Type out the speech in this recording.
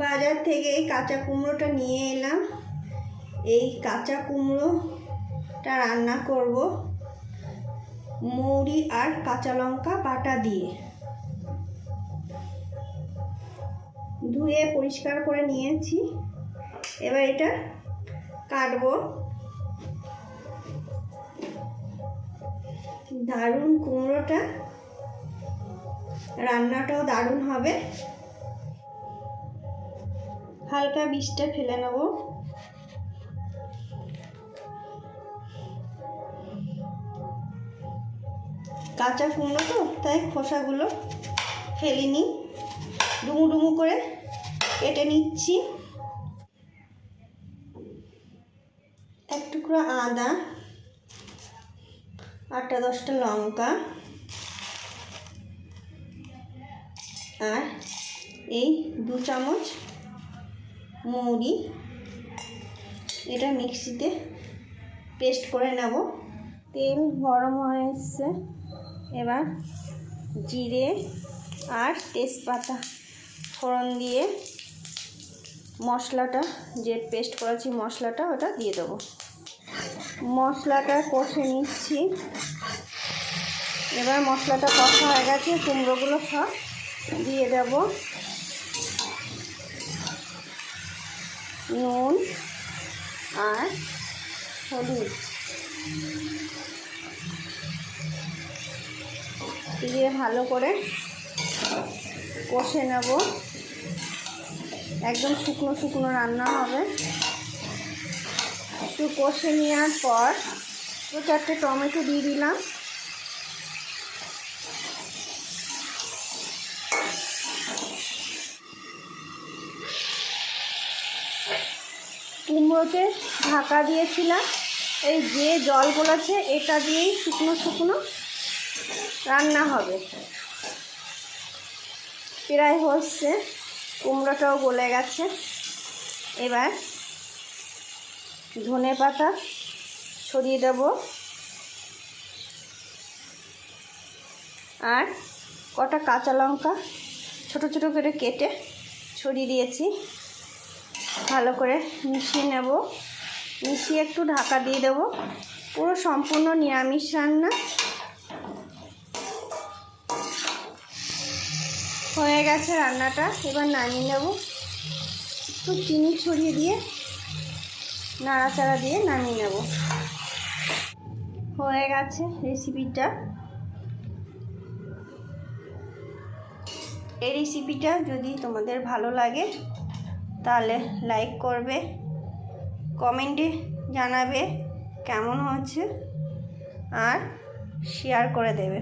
বাজার থেকে এই কাঁচা কুমড়োটা নিয়ে এলাম। এই কাঁচা কুমড়োটা রান্না করব মৌরি আর কাঁচা লঙ্কা বাটা দিয়ে। ধুয়ে পরিষ্কার করে নিয়েছি। এবার এটা কাটবো। দারুণ কুমড়োটা, রান্নাটাও দারুণ হবে। হালকা বীজটা ফেলে নেব। কাঁচা কুমড়ো তো তাই খোসাগুলো ফেলিনি, ডুমু ডুমু করে কেটে নিচ্ছি। এক টুকরো আদা, 8-10টা লঙ্কা আর এই 2 চামচ মৌরি, এটা মিক্সিতে পেস্ট করে নেব। তেল গরম হয়ে এসছে, এবার জিরে আর তেজপাতা ফোড়ন দিয়ে মশলাটা, যে পেস্ট করেছি মশলাটা, ওটা দিয়ে দেবো। মশলাটা কষে নিচ্ছি। এবার মশলাটা কষা হয়ে গেছে, কুমড়োগুলো সব দিয়ে দেব। নুন আর হলুদ দিয়ে ভালো করে কষে নেব। একদম শুকনো শুকনো রান্না হবে। একটু কষে নেওয়ার পর 2-4টে টমেটো দিয়ে দিলাম। কুমড়োতে ঢাকা দিয়েছিলাম, এই যে জল গলেছে এটা দিয়েই শুকনো শুকনো রান্না হবে। প্রায় হচ্ছে, কুমড়োটাও গলে গেছে। এবার ধনেপাতা ছড়িয়ে দেব আর কটা কাঁচা লঙ্কা ছোট ছোট করে কেটে ছড়িয়ে দিয়েছি। ভালো করে মিশিয়ে নেব। মিশিয়ে একটু ঢাকা দিয়ে দেব। পুরো সম্পূর্ণ নিরামিষ রান্না হয়ে গেছে রান্নাটা। এবার নামিয়ে নেব। একটু চিনি ছড়িয়ে দিয়ে নাড়াচাড়া দিয়ে নামিয়ে নেব। হয়ে গেছে রেসিপিটা। এই রেসিপিটা যদি তোমাদের ভালো লাগে তাহলে লাইক করবে, কমেন্টে জানাবে কেমন হচ্ছে আর শেয়ার করে দেবে।